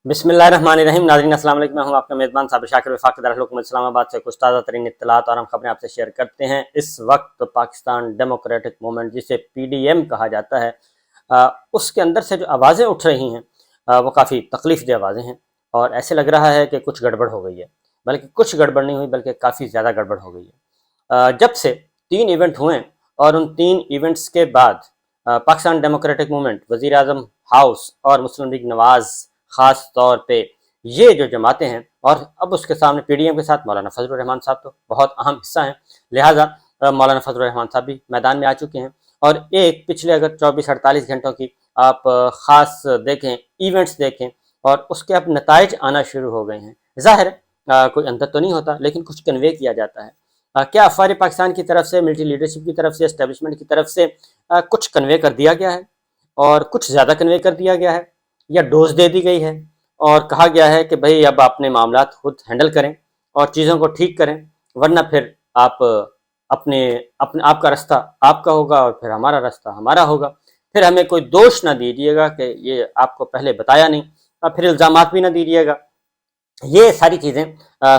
بسم اللہ الرحمن الرحیم. ناظرین السلام علیکم. میں ہوں آپ کا میزبان صابر شاکر وفاق دارالحکومت اسلام آباد سے کچھ تازہ ترین اطلاعات اور ہم خبریں آپ سے شیئر کرتے ہیں. اس وقت پاکستان ڈیموکریٹک موومنٹ جسے PDM کہا جاتا ہے اس کے اندر سے جو آوازیں اٹھ رہی ہیں وہ کافی تکلیف دہ آوازیں ہیں اور ایسے لگ رہا ہے کہ کچھ گڑبڑ ہو گئی ہے، بلکہ کچھ گڑبڑ نہیں ہوئی بلکہ کافی زیادہ گڑبڑ ہو گئی ہے. جب سے 3 ایونٹ ہوئے اور ان 3 ایونٹس کے بعد پاکستان ڈیموکریٹک موومنٹ، وزیر اعظم ہاؤس اور مسلم لیگ نواز خاص طور پہ یہ جو جماعتیں ہیں، اور اب اس کے سامنے PDM کے ساتھ مولانا فضل الرحمان صاحب تو بہت اہم حصہ ہیں، لہٰذا مولانا فضل الرحمان صاحب بھی میدان میں آ چکے ہیں. اور ایک پچھلے اگر 24-48 گھنٹوں کی آپ خاص دیکھیں، ایونٹس دیکھیں، اور اس کے اب نتائج آنا شروع ہو گئے ہیں. ظاہر کوئی اندر تو نہیں ہوتا لیکن کچھ کنوے کیا جاتا ہے. کیا افواج پاکستان کی طرف سے، ملٹری لیڈرشپ کی طرف سے، اسٹیبلشمنٹ کی طرف سے کچھ کنوے کر دیا گیا ہے اور کچھ زیادہ کنوے کر دیا گیا ہے، یا ڈوز دے دی گئی ہے اور کہا گیا ہے کہ بھئی اب اپنے معاملات خود ہینڈل کریں اور چیزوں کو ٹھیک کریں، ورنہ پھر آپ آپ کا رستہ آپ کا ہوگا اور پھر ہمارا رستہ ہمارا ہوگا. پھر ہمیں کوئی دوش نہ دیجیے گا کہ یہ آپ کو پہلے بتایا نہیں، اور پھر الزامات بھی نہ دیجیے گا. یہ ساری چیزیں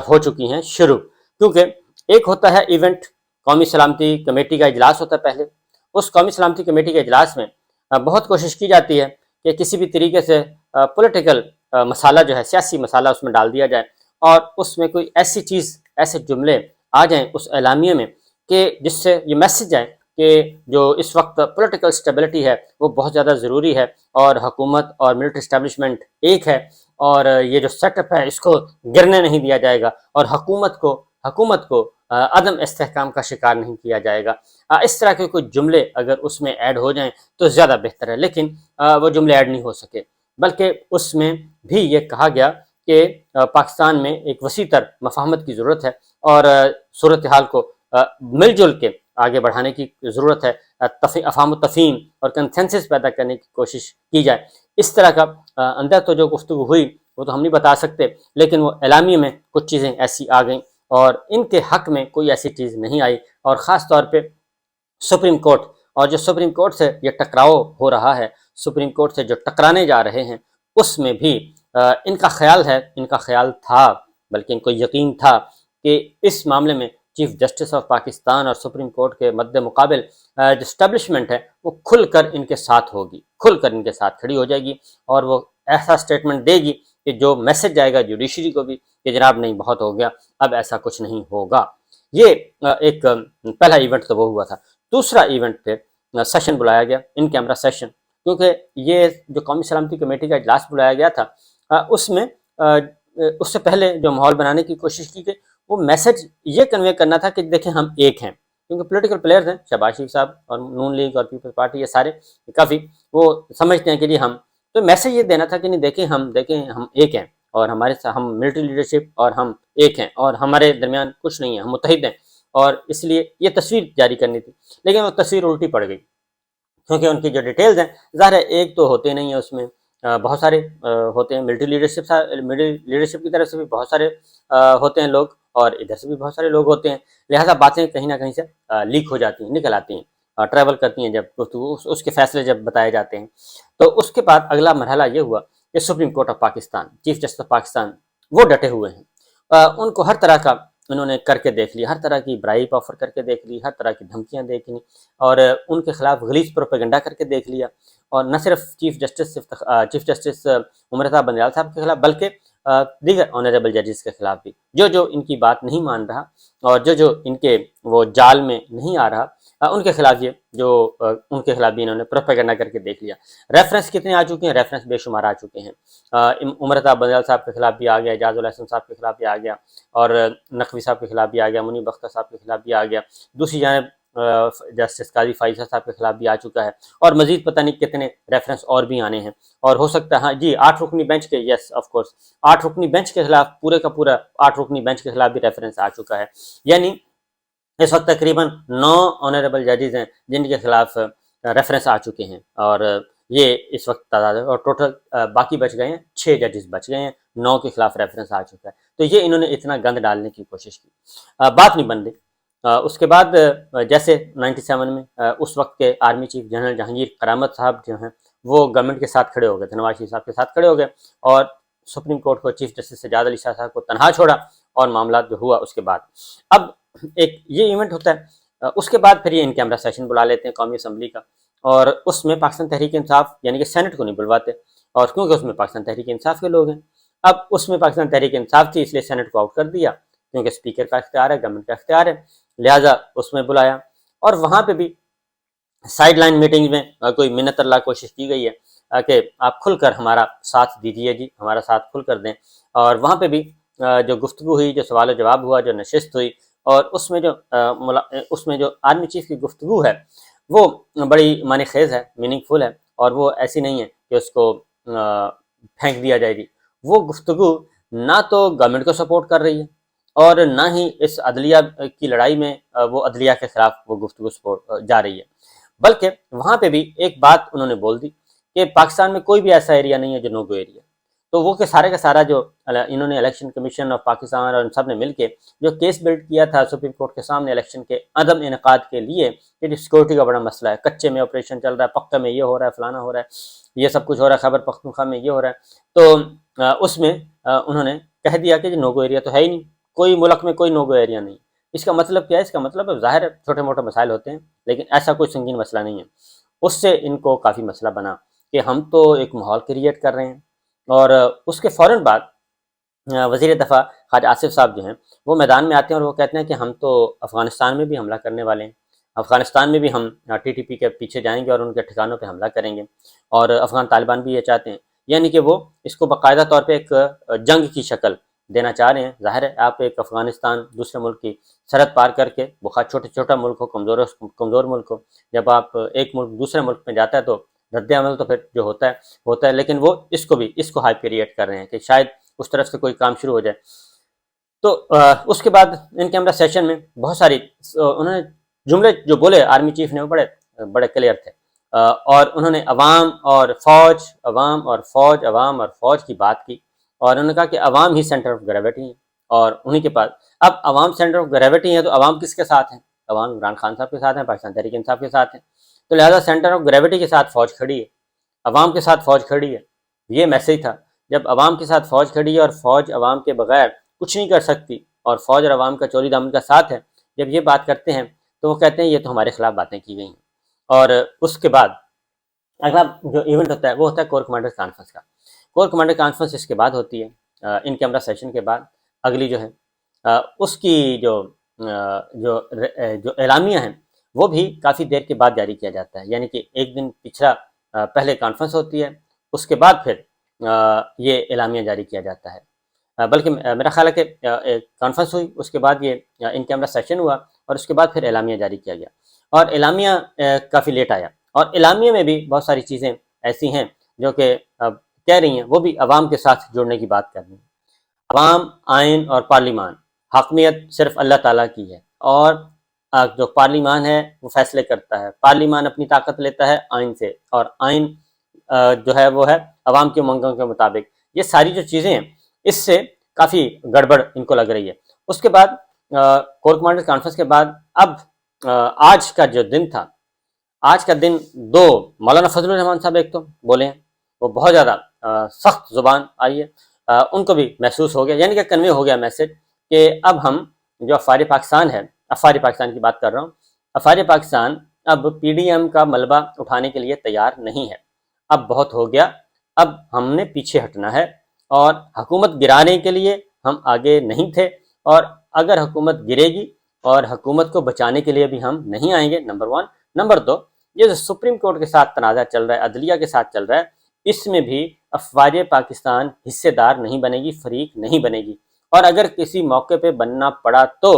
ہو چکی ہیں شروع. کیونکہ ایک ہوتا ہے ایونٹ، قومی سلامتی کمیٹی کا اجلاس ہوتا ہے پہلے. اس قومی سلامتی کمیٹی کے اجلاس میں بہت کوشش کی جاتی ہے کہ کسی بھی طریقے سے پولیٹیکل مسالہ جو ہے، سیاسی مسالہ اس میں ڈال دیا جائے اور اس میں کوئی ایسی چیز، ایسے جملے آ جائیں اس اعلامیے میں کہ جس سے یہ میسج جائے کہ جو اس وقت پولیٹیکل سٹیبلٹی ہے وہ بہت زیادہ ضروری ہے اور حکومت اور ملٹری اسٹیبلشمنٹ ایک ہے، اور یہ جو سیٹ اپ ہے اس کو گرنے نہیں دیا جائے گا اور حکومت کو عدم استحکام کا شکار نہیں کیا جائے گا. اس طرح کے کوئی جملے اگر اس میں ایڈ ہو جائیں تو زیادہ بہتر ہے. لیکن وہ جملے ایڈ نہیں ہو سکے، بلکہ اس میں بھی یہ کہا گیا کہ پاکستان میں ایک وسیع تر مفاہمت کی ضرورت ہے اور صورتحال کو مل جل کے آگے بڑھانے کی ضرورت ہے. افہام و تفہیم اور کنسنسس پیدا کرنے کی کوشش کی جائے. اس طرح کا اندر تو جو گفتگو ہوئی وہ تو ہم نہیں بتا سکتے، لیکن وہ اعلامیے میں کچھ چیزیں ایسی آ گئیں اور ان کے حق میں کوئی ایسی چیز نہیں آئی. اور خاص طور پہ سپریم کورٹ، اور جو سپریم کورٹ سے یہ ٹکراؤ ہو رہا ہے، سپریم کورٹ سے جو ٹکرانے جا رہے ہیں، اس میں بھی ان کا خیال تھا، بلکہ ان کو یقین تھا کہ اس معاملے میں چیف جسٹس آف پاکستان اور سپریم کورٹ کے مد مقابل جو اسٹیبلشمنٹ ہے وہ کھل کر ان کے ساتھ ہوگی، کھل کر ان کے ساتھ کھڑی ہو جائے گی اور وہ ایسا سٹیٹمنٹ دے گی کہ جو میسج جائے گا جوڈیشری کو بھی کہ جناب نہیں، بہت ہو گیا، اب ایسا کچھ نہیں ہوگا. یہ ایک پہلا ایونٹ تو وہ ہوا تھا. دوسرا ایونٹ پہ سیشن بلایا گیا، ان کیمرہ سیشن، کیونکہ یہ جو قومی سلامتی کمیٹی کا اجلاس بلایا گیا تھا اس میں اس سے پہلے جو ماحول بنانے کی کوشش کی گئی وہ میسج یہ کنوے کرنا تھا کہ دیکھیں ہم ایک ہیں. کیونکہ پولیٹیکل پلیئرز ہیں، شہباز شریف صاحب اور نون لیگ اور پیپلز پارٹی، یہ سارے کافی وہ سمجھتے ہیں کہ جی ہم، تو میسج یہ دینا تھا کہ نہیں، دیکھیں ہم ایک ہیں اور ہم ملٹری لیڈرشپ اور ہم ایک ہیں اور ہمارے درمیان کچھ نہیں ہے، ہم متحد ہیں. اور اس لیے یہ تصویر جاری کرنی تھی، لیکن وہ تصویر الٹی پڑ گئی کیونکہ ان کی جو ڈیٹیلز ہیں، ظاہر ہے ایک تو ہوتے نہیں ہیں، اس میں بہت سارے ہوتے ہیں. ملٹری لیڈرشپ کی طرف سے بھی بہت سارے ہوتے ہیں لوگ اور ادھر سے بھی بہت سارے لوگ ہوتے ہیں، لہٰذا باتیں کہیں نہ کہیں سے لیک ہو جاتی ہیں، نکل آتی ہیں، ٹریول کرتی ہیں جب اس کے فیصلے جب بتائے جاتے ہیں. تو اس کے بعد اگلا مرحلہ یہ ہوا کہ supreme court of Pakistan, chief justice of Pakistan وہ ڈٹے ہوئے ہیں. ان کو ہر طرح کا انہوں نے کر کے دیکھ لی، ہر طرح کی برائب آفر کر کے دیکھ لی، ہر طرح کی دھمکیاں دیکھ لی اور ان کے خلاف غلیظ پروپیگنڈا کر کے دیکھ لیا. اور نہ صرف چیف جسٹس عمرتا بندیال صاحب کے خلاف بلکہ دیگر آنریبل ججز کے خلاف بھی، جو ان کی بات نہیں مان رہا اور جو ان کے وہ جال میں نہیں آ رہا، ان کے خلاف ان کے خلاف بھی انہوں نے پروپیگنڈا کر کے دیکھ لیا. ریفرنس کتنے آ چکے ہیں؟ ریفرنس بے شمار آ چکے ہیں. عمرتا بندیال صاحب کے خلاف بھی آ گیا، اعجاز الحسن صاحب کے خلاف بھی آ گیا اور نقوی صاحب کے خلاف بھی آ گیا، منیب اختر صاحب کے خلاف بھی آ گیا. دوسری جانب جسٹس قاضی فائزہ صاحب کے خلاف بھی آ چکا ہے اور مزید پتہ نہیں کتنے ریفرنس اور بھی آنے ہیں. اور ہو سکتا ہے ہاں جی 8 رکنی بینچ کے، یس آف کورس 8 رکنی بینچ کے خلاف، پورے کا پورا 8 رکنی بینچ کے خلاف بھی ریفرنس آ چکا ہے. یعنی اس وقت تقریباً 9 آنریبل ججز ہیں جن کے خلاف ریفرنس آ چکے ہیں اور یہ اس وقت تعداد ہے. اور ٹوٹل باقی بچ گئے ہیں 6 ججز بچ گئے ہیں، 9 کے خلاف ریفرنس آ چکا ہے. تو یہ انہوں نے اتنا گند ڈالنے کی کوشش کی، بات نہیں بن رہی. اس کے بعد جیسے 97 میں اس وقت کے آرمی چیف جنرل جہانگیر کرامت صاحب جو ہیں وہ گورنمنٹ کے ساتھ کھڑے ہو گئے تھے، نواز شریف صاحب کے ساتھ کھڑے ہو گئے اور سپریم کورٹ کو چیف جسٹس سجاد علی شاہ صاحب کو تنہا چھوڑا اور معاملات جو ہوا اس کے بعد اب ایک یہ ایونٹ ہوتا ہے، اس کے بعد پھر یہ ان کیمرہ سیشن بلا لیتے ہیں قومی اسمبلی کا، اور اس میں پاکستان تحریک انصاف یعنی کہ سینٹ کو نہیں بلواتے، اور کیونکہ اس میں پاکستان تحریک انصاف کے لوگ ہیں، اب اس میں پاکستان تحریک انصاف تھی اس لیے سینٹ کو آؤٹ کر دیا، کیونکہ اسپیکر کا اختیار ہے، گورنمنٹ کا اختیار ہے، لہٰذا اس میں بلایا، اور وہاں پہ بھی سائیڈ لائن میٹنگ میں کوئی منت اللہ کوشش کی گئی ہے کہ آپ کھل کر ہمارا ساتھ دیجیے جی، ہمارا ساتھ کھل کر دیں، اور وہاں پہ بھی جو گفتگو ہوئی، جو سوال و جواب ہوا، جو نشست ہوئی، اور اس میں جو آرمی چیف کی گفتگو ہے وہ بڑی معنی خیز ہے، میننگ فل ہے، اور وہ ایسی نہیں ہے کہ اس کو پھینک دیا جائے گی، وہ گفتگو نہ تو گورنمنٹ کو سپورٹ کر رہی ہے اور نہ ہی اس عدلیہ کی لڑائی میں وہ عدلیہ کے خلاف وہ گفتگو سپورٹ جا رہی ہے، بلکہ وہاں پہ بھی ایک بات انہوں نے بول دی کہ پاکستان میں کوئی بھی ایسا ایریا نہیں ہے جو نو گو ایریا، تو وہ کہ سارے کا سارا جو انہوں نے الیکشن کمیشن آف پاکستان اور ان سب نے مل کے جو کیس بلڈ کیا تھا سپریم کورٹ کے سامنے الیکشن کے عدم انعقاد کے لیے، کہ سیکورٹی کا بڑا مسئلہ ہے، کچے میں آپریشن چل رہا ہے، پکے میں یہ ہو رہا ہے، فلانا ہو رہا ہے، یہ سب کچھ ہو رہا ہے، خیبر پختونخوا میں یہ ہو رہا ہے، تو اس میں انہوں نے کہہ دیا کہ نو گو ایریا تو ہے ہی نہیں، کوئی ملک میں کوئی نو گو ایریا نہیں۔ اس کا مطلب کیا ہے؟ اس کا مطلب ظاہر ہے چھوٹے موٹے مسائل ہوتے ہیں، لیکن ایسا کوئی سنگین مسئلہ نہیں ہے۔ اس سے ان کو کافی مسئلہ بنا کہ ہم تو ایک ماحول کریٹ کر رہے ہیں، اور اس کے فوراً بعد وزیر دفاع خواجہ آصف صاحب جو ہیں وہ میدان میں آتے ہیں اور وہ کہتے ہیں کہ ہم تو افغانستان میں بھی حملہ کرنے والے ہیں، افغانستان میں بھی ہم ٹی ٹی پی کے پیچھے جائیں گے اور ان کے ٹھکانوں پہ حملہ کریں گے، اور افغان طالبان بھی یہ چاہتے ہیں، یعنی کہ وہ اس کو باقاعدہ طور پہ ایک جنگ کی شکل دینا چاہ رہے ہیں۔ ظاہر ہے آپ ایک افغانستان دوسرے ملک کی سرحد پار کر کے، بخار چھوٹا ملک ہو، کمزور ملک ہو، جب آپ ایک ملک دوسرے ملک میں جاتا ہے تو رد عمل تو پھر جو ہوتا ہے، لیکن وہ اس کو ہائی کریٹ کر رہے ہیں کہ شاید اس طرف سے کوئی کام شروع ہو جائے۔ تو اس کے بعد ان کیمرہ سیشن میں بہت ساری انہوں نے جملے جو بولے آرمی چیف نے وہ بڑے کلیئر تھے، اور انہوں نے عوام اور فوج کی بات کی، اور انہوں نے کہا کہ عوام ہی سینٹر آف گریویٹی ہیں، اور انہی کے پاس اب عوام سینٹر آف گریویٹی ہیں، تو عوام کس کے ساتھ ہیں؟ عوام عمران خان صاحب کے ساتھ ہیں، پاکستان تحریک انصاف کے ساتھ ہیں، تو لہٰذا سینٹر آف گریویٹی کے ساتھ فوج کھڑی ہے، عوام کے ساتھ فوج کھڑی ہے، یہ میسیج تھا۔ جب عوام کے ساتھ فوج کھڑی ہے اور فوج عوام کے بغیر کچھ نہیں کر سکتی، اور فوج اور عوام کا چوری دامن کا ساتھ ہے، جب یہ بات کرتے ہیں تو وہ کہتے ہیں یہ تو ہمارے خلاف باتیں کی گئی ہیں۔ اور اس کے بعد اگلا جو ایونٹ ہوتا ہے وہ ہوتا ہے کور کمانڈر کانفرنس کا۔ کور کمانڈر کانفرنس اس کے بعد ہوتی ہے، ان کیمرہ سیشن کے بعد اگلی جو ہے اس کی جو اعلامیہ ہیں وہ بھی کافی دیر کے بعد جاری کیا جاتا ہے، یعنی کہ ایک دن پچھلا پہلے کانفرنس ہوتی ہے، اس کے بعد پھر یہ اعلامیہ جاری کیا جاتا ہے، بلکہ میرا خیال ہے کہ کانفرنس ہوئی، اس کے بعد یہ ان کیمرہ سیشن ہوا، اور اس کے بعد پھر اعلامیہ جاری کیا گیا، اور اعلامیہ کافی لیٹ آیا، اور اعلامیہ میں بھی بہت ساری چیزیں ایسی ہیں جو کہ کہہ رہی ہیں، وہ بھی عوام کے ساتھ جڑنے کی بات کر رہی ہیں۔ عوام، آئین اور پارلیمان، حاکمیت صرف اللہ تعالیٰ کی ہے، اور جو پارلیمان ہے وہ فیصلے کرتا ہے، پارلیمان اپنی طاقت لیتا ہے آئین سے، اور آئین جو ہے وہ ہے عوام کے منگوں کے مطابق۔ یہ ساری جو چیزیں ہیں اس سے کافی گڑبڑ ان کو لگ رہی ہے۔ اس کے بعد کور کمانڈر کانفرنس کے بعد اب آج کا جو دن تھا، آج کا دن دو مولانا فضل الرحمان صاحب ایک تو بولے ہیں، وہ بہت زیادہ سخت زبان آئی ہے، ان کو بھی محسوس ہو گیا، یعنی کہ کنوے ہو گیا میسج کہ اب ہم جو افواج پاکستان ہے، افواج پاکستان کی بات کر رہا ہوں، افواج پاکستان اب پی ڈی ایم کا ملبہ اٹھانے کے لیے تیار نہیں ہے، اب بہت ہو گیا، اب ہم نے پیچھے ہٹنا ہے، اور حکومت گرانے کے لیے ہم آگے نہیں تھے، اور اگر حکومت گرے گی اور حکومت کو بچانے کے لیے بھی ہم نہیں آئیں گے، نمبر 1۔ نمبر 2، یہ جو سپریم کورٹ کے ساتھ تنازع چل رہا ہے، عدلیہ کے ساتھ چل رہا ہے، اس میں بھی افواج پاکستان حصے دار نہیں بنے گی، فریق نہیں بنے گی، اور اگر کسی موقع پہ بننا پڑا تو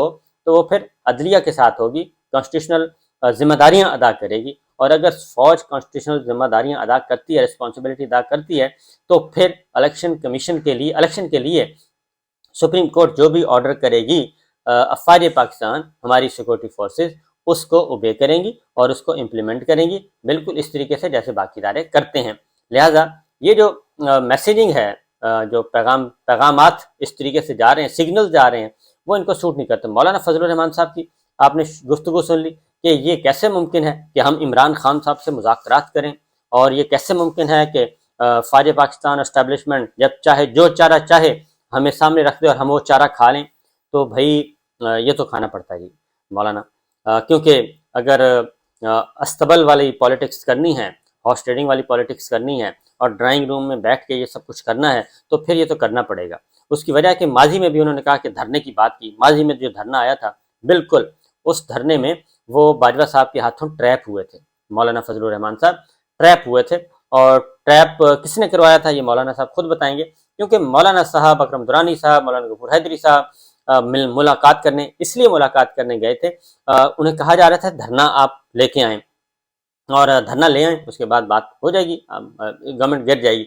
وہ پھر عدلیہ کے ساتھ ہوگی، کانسٹیٹیوشنل ذمہ داریاں ادا کرے گی، اور اگر فوج کانسٹیٹیوشنل ذمہ داریاں ادا کرتی ہے، رسپانسبلٹی ادا کرتی ہے، تو پھر الیکشن کے لیے سپریم کورٹ جو بھی آرڈر کرے گی، افواج پاکستان، ہماری سیکورٹی فورسز اس کو اوبے کریں گی اور اس کو امپلیمنٹ کریں گی، بالکل اس طریقے سے جیسے باقی ادارے کرتے ہیں۔ لہٰذا یہ جو میسیجنگ ہے، جو پیغامات اس طریقے سے جا رہے ہیں، سگنل جا رہے ہیں، وہ ان کو سوٹ نہیں کرتے۔ مولانا فضل الرحمان صاحب کی آپ نے گفتگو سن لی کہ یہ کیسے ممکن ہے کہ ہم عمران خان صاحب سے مذاکرات کریں، اور یہ کیسے ممکن ہے کہ فوج پاکستان اسٹیبلشمنٹ جب چاہے جو چارہ چاہے ہمیں سامنے رکھ دے اور ہم وہ چارہ کھا لیں تو بھائی یہ تو کھانا پڑتا ہے جی مولانا، کیونکہ اگر استبل والی پالیٹکس کرنی ہے، ہارس ٹریڈنگ والی پالیٹکس کرنی ہے اور ڈرائنگ روم میں بیٹھ کے یہ سب کچھ کرنا ہے تو پھر یہ تو کرنا پڑے گا۔ اس کی وجہ ہے کہ ماضی میں بھی انہوں نے کہا کہ دھرنے کی بات کی، ماضی میں جو دھرنا آیا تھا بالکل اس دھرنے میں وہ باجوہ صاحب کے ہاتھوں ٹریپ ہوئے تھے، مولانا فضل الرحمان صاحب ٹریپ ہوئے تھے، اور ٹریپ کس نے کروایا تھا یہ مولانا صاحب خود بتائیں گے، کیونکہ مولانا صاحب، اکرم درانی صاحب، مولانا غفور حیدری صاحب ملاقات کرنے اس لیے ملاقات کرنے گئے تھے، انہیں کہا جا رہا تھا دھرنا آپ لے کے آئیں اور دھرنا لے آئیں، اس کے بعد بات ہو جائے گی، گورنمنٹ گر جائے گی۔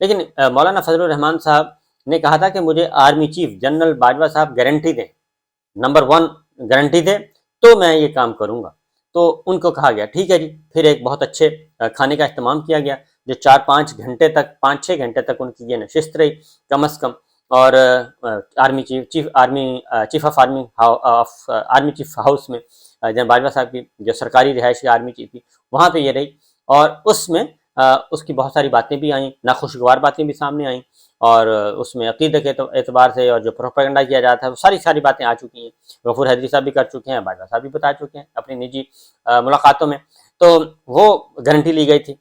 لیکن مولانا فضل الرحمان صاحب نے کہا تھا کہ مجھے آرمی چیف جنرل باجوہ صاحب گارنٹی دیں، نمبر 1 گارنٹی دیں تو میں یہ کام کروں گا۔ تو ان کو کہا گیا ٹھیک ہے جی، پھر ایک بہت اچھے کھانے کا اہتمام کیا گیا، جو 4-5 گھنٹے تک 5-6 گھنٹے تک ان کی یہ نشست رہی کم از کم، اور آرمی چیف ہاؤس میں جناب باجوہ صاحب کی جو سرکاری رہائش کی آرمی چیف تھی وہاں پہ یہ رہی، اور اس میں اس کی بہت ساری باتیں بھی آئیں، ناخوشگوار باتیں بھی سامنے آئیں، اور اس میں عقیدے کے اعتبار سے اور جو پروپیگنڈا کیا جاتا ہے وہ ساری باتیں آ چکی ہیں، غفور حیدری صاحب بھی کر چکے ہیں، باجوہ صاحب بھی بتا چکے ہیں اپنی نجی ملاقاتوں میں، تو وہ گارنٹی لی گئی تھی۔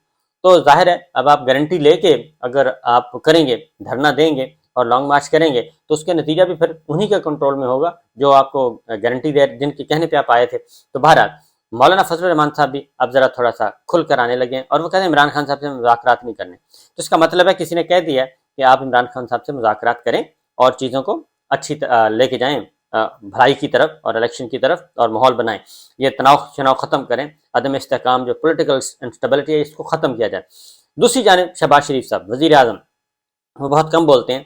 تو ظاہر ہے اب آپ گارنٹی لے کے اگر آپ کریں گے، دھرنا دیں گے اور لانگ مارچ کریں گے تو اس کے نتیجہ بھی پھر انہی کے کنٹرول میں ہوگا جو آپ کو گارنٹی دے، جن کے کہنے پہ آپ آئے تھے۔ تو بہرحال مولانا فضل الرحمان صاحب بھی اب ذرا تھوڑا سا کھل کر آنے لگے ہیں، اور وہ کہتے ہیں عمران خان صاحب سے مذاکرات نہیں کرنے، تو اس کا مطلب ہے کسی نے کہہ دیا کہ آپ عمران خان صاحب سے مذاکرات کریں اور چیزوں کو اچھی لے کے جائیں بھلائی کی طرف اور الیکشن کی طرف، اور ماحول بنائیں، یہ تناؤ شناؤ ختم کریں، عدم استحکام جو پولیٹیکل انسٹیبلٹی ہے اس کو ختم کیا جائے۔ دوسری جانب شہباز شریف صاحب وزیر اعظم، وہ بہت کم بولتے ہیں،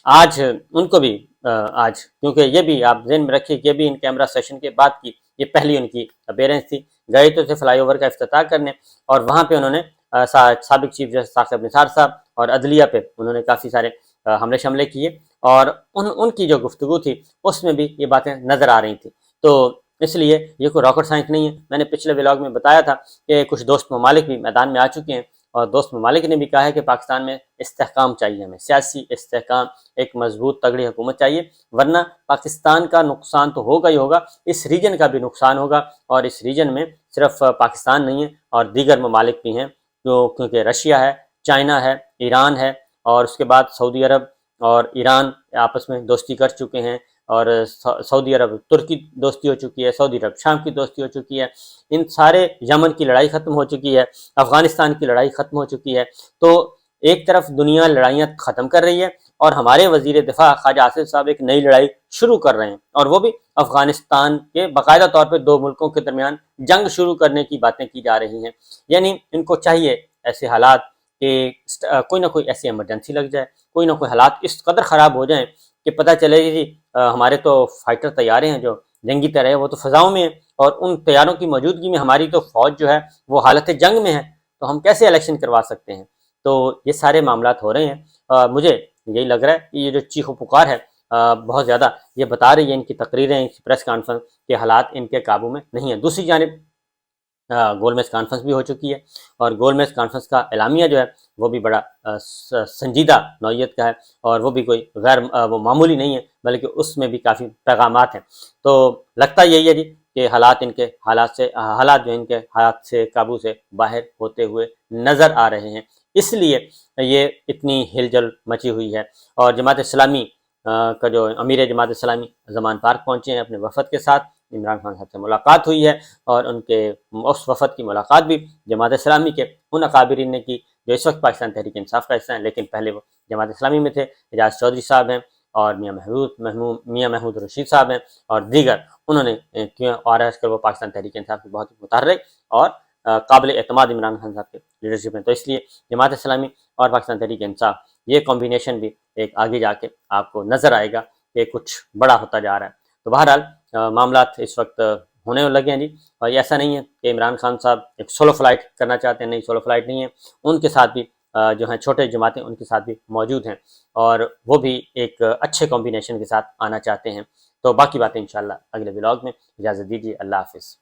آج ان کو بھی آج کیونکہ یہ بھی آپ ذہن میں رکھیے کہ یہ بھی ان کیمرہ سیشن کے بعد کی یہ پہلی ان کی اپیرنس تھی، گئے تو تھے فلائی اوور کا افتتاح کرنے، اور وہاں پہ انہوں نے سابق چیف جسٹس ثاقب نثار صاحب اور عدلیہ پہ انہوں نے کافی سارے حملے شملے کیے، اور ان کی جو گفتگو تھی اس میں بھی یہ باتیں نظر آ رہی تھیں۔ تو اس لیے یہ کوئی راکٹ سائنس نہیں ہے، میں نے پچھلے ولاگ میں بتایا تھا کہ کچھ دوست ممالک بھی میدان میں آ چکے ہیں، اور دوست ممالک نے بھی کہا ہے کہ پاکستان میں استحکام چاہیے، ہمیں سیاسی استحکام، ایک مضبوط تگڑی حکومت چاہیے، ورنہ پاکستان کا نقصان تو ہوگا ہی ہوگا، اس ریجن کا بھی نقصان ہوگا، اور اس ریجن میں صرف پاکستان نہیں ہے اور دیگر ممالک بھی ہیں، کیونکہ رشیا ہے، چائنا ہے، ایران ہے، اور اس کے بعد سعودی عرب اور ایران آپس میں دوستی کر چکے ہیں، اور سعودی عرب ترکی دوستی ہو چکی ہے، سعودی عرب شام کی دوستی ہو چکی ہے، ان سارے یمن کی لڑائی ختم ہو چکی ہے، افغانستان کی لڑائی ختم ہو چکی ہے، تو ایک طرف دنیا لڑائیاں ختم کر رہی ہے اور ہمارے وزیر دفاع خواجہ آصف صاحب ایک نئی لڑائی شروع کر رہے ہیں، اور وہ بھی افغانستان کے باقاعدہ طور پہ 2 ملکوں کے درمیان جنگ شروع کرنے کی باتیں کی جا رہی ہیں۔ یعنی ان کو چاہیے ایسے حالات کہ کوئی نہ کوئی ایسی ایمرجنسی لگ جائے، کوئی نہ کوئی حالات اس قدر خراب ہو جائیں کہ پتہ چلے جی ہمارے تو فائٹر طیارے ہیں جو جنگی طیارے وہ تو فضاؤں میں ہیں، اور ان طیاروں کی موجودگی میں ہماری تو فوج جو ہے وہ حالت جنگ میں ہے، تو ہم کیسے الیکشن کروا سکتے ہیں؟ تو یہ سارے معاملات ہو رہے ہیں۔ مجھے یہی لگ رہا ہے کہ یہ جو چیخ و پکار ہے بہت زیادہ یہ بتا رہی ہے ان کی تقریریں، ان کی پریس کانفرنس کے حالات ان کے قابو میں نہیں ہیں۔ دوسری جانب گول میز کانفرنس بھی ہو چکی ہے، اور گول میز کانفرنس کا اعلامیہ جو ہے وہ بھی بڑا سنجیدہ نوعیت کا ہے، اور وہ بھی کوئی غیر وہ معمولی نہیں ہے، بلکہ اس میں بھی کافی پیغامات ہیں۔ تو لگتا یہی ہے جی کہ حالات جو ان کے حالات سے قابو سے باہر ہوتے ہوئے نظر آ رہے ہیں، اس لیے یہ اتنی ہلچل مچی ہوئی ہے۔ اور جماعت اسلامی کا جو امیر جماعت اسلامی زمان پارک پہنچے ہیں اپنے وفد کے ساتھ، عمران خان صاحب سے ملاقات ہوئی ہے، اور ان کے اس وفد کی ملاقات بھی جماعت اسلامی کے ان اکابرین نے کی جو اس وقت پاکستان تحریک انصاف کا حصہ ہیں، لیکن پہلے وہ جماعت اسلامی میں تھے۔ اعجاز چودھری صاحب ہیں، اور میاں محمود رشید صاحب ہیں، اور دیگر، انہوں نے اور وہ پاکستان تحریک انصاف کے بہت متحرک اور قابل اعتماد عمران خان صاحب کے لیڈرشپ میں، تو اس لیے جماعت اسلامی اور پاکستان تحریک انصاف یہ کمبینیشن بھی ایک آگے جا کے آپ کو نظر آئے گا کہ کچھ بڑا ہوتا جا رہا ہے۔ تو بہرحال معاملات اس وقت ہونے لگے ہیں جی، اور یہ ایسا نہیں ہے کہ عمران خان صاحب ایک سولو فلائٹ کرنا چاہتے ہیں، نہیں سولو فلائٹ نہیں ہے، ان کے ساتھ بھی جو ہیں چھوٹے جماعتیں ان کے ساتھ بھی موجود ہیں، اور وہ بھی ایک اچھے کمبینیشن کے ساتھ آنا چاہتے ہیں۔ تو باقی باتیں انشاءاللہ اگلے ولاگ میں، اجازت دیجیے، اللہ حافظ۔